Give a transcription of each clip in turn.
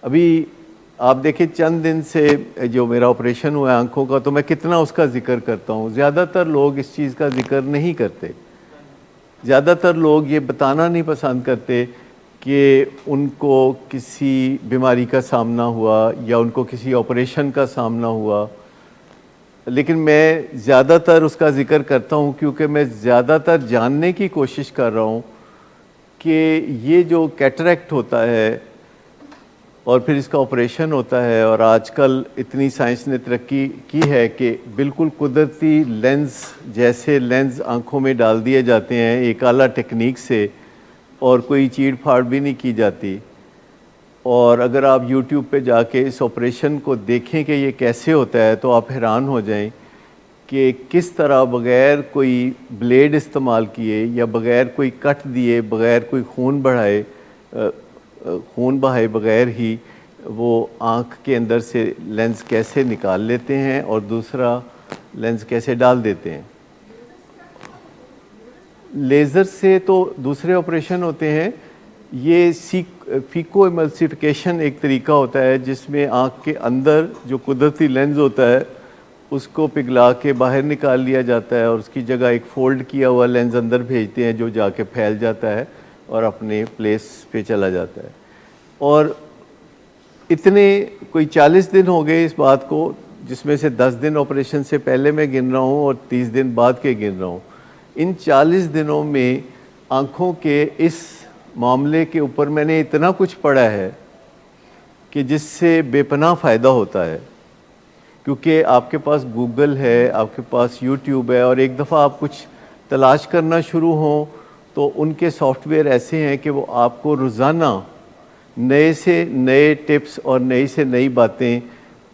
ابھی آپ دیکھیں چند دن سے جو میرا آپریشن ہوا ہے آنکھوں کا، تو میں کتنا اس کا ذکر کرتا ہوں. زیادہ تر لوگ اس چیز کا ذکر نہیں کرتے. زیادہ تر لوگ یہ بتانا نہیں پسند کرتے کہ ان کو کسی بیماری کا سامنا ہوا یا ان کو کسی آپریشن کا سامنا ہوا. لیکن میں زیادہ تر اس کا ذکر کرتا ہوں کیونکہ میں زیادہ تر جاننے کی کوشش کر رہا ہوں کہ یہ جو کیٹریکٹ ہوتا ہے اور پھر اس کا آپریشن ہوتا ہے، اور آج کل اتنی سائنس نے ترقی کی ہے کہ بالکل قدرتی لینز جیسے لینز آنکھوں میں ڈال دیے جاتے ہیں ایک اعلیٰ ٹیکنیک سے، اور کوئی چیڑ پھاڑ بھی نہیں کی جاتی. اور اگر آپ یوٹیوب پہ جا کے اس آپریشن کو دیکھیں کہ یہ کیسے ہوتا ہے تو آپ حیران ہو جائیں کہ کس طرح بغیر کوئی بلیڈ استعمال کیے یا بغیر کوئی کٹ دیے، بغیر کوئی خون بہائے بغیر ہی وہ آنکھ کے اندر سے لینز کیسے نکال لیتے ہیں اور دوسرا لینز کیسے ڈال دیتے ہیں. لیزر سے تو دوسرے آپریشن ہوتے ہیں. یہ فیکو ایملسیفیکیشن ایک طریقہ ہوتا ہے جس میں آنکھ کے اندر جو قدرتی لینز ہوتا ہے اس کو پگھلا کے باہر نکال لیا جاتا ہے اور اس کی جگہ ایک فولڈ کیا ہوا لینز اندر بھیجتے ہیں جو جا کے پھیل جاتا ہے اور اپنے پلیس پہ چلا جاتا ہے. اور اتنے کوئی 40 دن ہو گئے اس بات کو، جس میں سے 10 دن آپریشن سے پہلے میں گن رہا ہوں اور 30 دن بعد کے گن رہا ہوں. ان 40 دنوں میں آنکھوں کے اس معاملے کے اوپر میں نے اتنا کچھ پڑھا ہے کہ جس سے بے پناہ فائدہ ہوتا ہے، کیونکہ آپ کے پاس گوگل ہے، آپ کے پاس یوٹیوب ہے، اور ایک دفعہ آپ کچھ تلاش کرنا شروع ہوں تو ان کے سافٹ ویئر ایسے ہیں کہ وہ آپ کو روزانہ نئے سے نئے ٹپس اور نئی سے نئی باتیں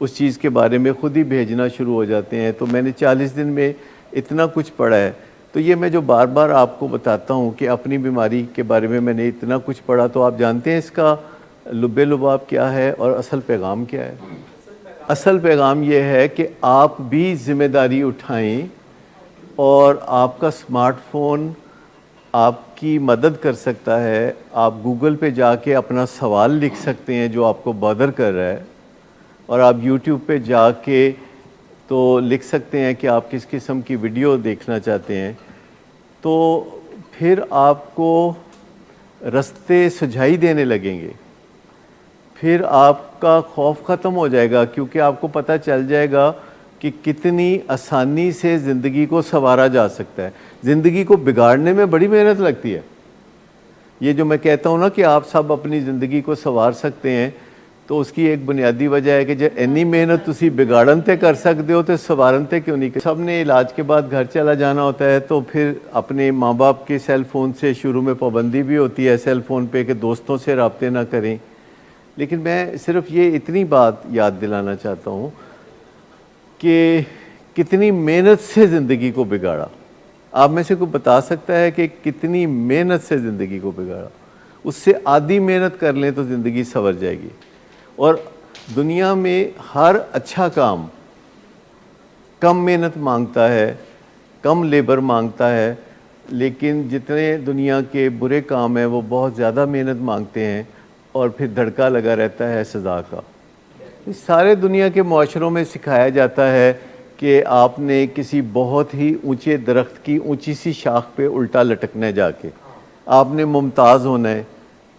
اس چیز کے بارے میں خود ہی بھیجنا شروع ہو جاتے ہیں. تو میں نے 40 دن میں اتنا کچھ پڑھا ہے. تو یہ میں جو بار بار آپ کو بتاتا ہوں کہ اپنی بیماری کے بارے میں نے اتنا کچھ پڑھا، تو آپ جانتے ہیں اس کا لب لباب کیا ہے اور اصل پیغام کیا ہے؟ اصل پیغام یہ ہے کہ آپ بھی ذمہ داری اٹھائیں، اور آپ کا سمارٹ فون آپ کی مدد کر سکتا ہے. آپ گوگل پہ جا کے اپنا سوال لکھ سکتے ہیں جو آپ کو بادر کر رہا ہے، اور آپ یوٹیوب پہ جا کے تو لکھ سکتے ہیں کہ آپ کس قسم کی ویڈیو دیکھنا چاہتے ہیں. تو پھر آپ کو رستے سجھائی دینے لگیں گے، پھر آپ کا خوف ختم ہو جائے گا، کیونکہ آپ کو پتہ چل جائے گا کہ کتنی آسانی سے زندگی کو سنوارا جا سکتا ہے. زندگی کو بگاڑنے میں بڑی محنت لگتی ہے. یہ جو میں کہتا ہوں نا کہ آپ سب اپنی زندگی کو سنوار سکتے ہیں، تو اس کی ایک بنیادی وجہ ہے کہ جب اینی محنت تسی بگاڑن تے کر سکتے ہو تو سنوارن تے کیوں نہیں. سب نے علاج کے بعد گھر چلا جانا ہوتا ہے، تو پھر اپنے ماں باپ کے سیل فون سے شروع میں پابندی بھی ہوتی ہے سیل فون پہ کہ دوستوں سے رابطے نہ کریں. لیکن میں صرف یہ اتنی بات یاد دلانا چاہتا ہوں کہ کتنی محنت سے زندگی کو بگاڑا. آپ میں سے کوئی بتا سکتا ہے کہ کتنی محنت سے زندگی کو بگاڑا؟ اس سے آدھی محنت کر لیں تو زندگی سنور جائے گی. اور دنیا میں ہر اچھا کام کم محنت مانگتا ہے، کم لیبر مانگتا ہے، لیکن جتنے دنیا کے برے کام ہیں وہ بہت زیادہ محنت مانگتے ہیں اور پھر دھڑکا لگا رہتا ہے سزا کا. سارے دنیا کے معاشروں میں سکھایا جاتا ہے کہ آپ نے کسی بہت ہی اونچے درخت کی اونچی سی شاخ پہ الٹا لٹکنا ہے، جا کے آپ نے ممتاز ہونا ہے.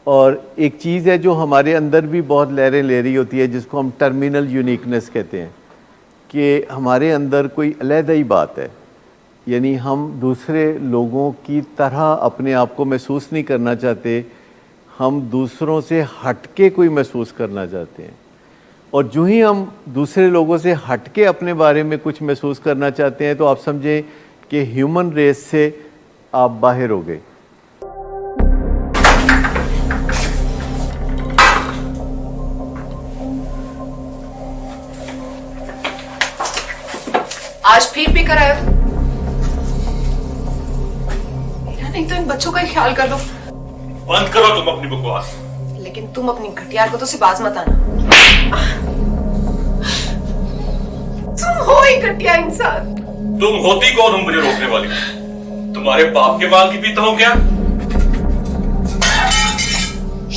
اور ایک چیز ہے جو ہمارے اندر بھی بہت لہریں لے رہی ہوتی ہے، جس کو ہم ٹرمینل یونیکنس کہتے ہیں، کہ ہمارے اندر کوئی علیحدہ ہی بات ہے. یعنی ہم دوسرے لوگوں کی طرح اپنے آپ کو محسوس نہیں کرنا چاہتے، ہم دوسروں سے ہٹ کے کوئی محسوس کرنا چاہتے ہیں. اور جو ہی ہم دوسرے لوگوں سے ہٹ کے اپنے بارے میں کچھ محسوس کرنا چاہتے ہیں تو آپ سمجھیں کہ ہیومن ریس سے آپ باہر ہو گئے. آج پھر بھی کرایا نہیں تو ان بچوں کا ہی خیال کر لو. بند کرو تم اپنی بکواس. لیکن تم اپنی گھٹیا کو تو سے باز مت آنا. تم ہو ہی گھٹیا انسان. تم ہوتی کون ہو مجھے روکنے والی؟ تمہارے باپ کے مال کی پیتا ہوں کیا؟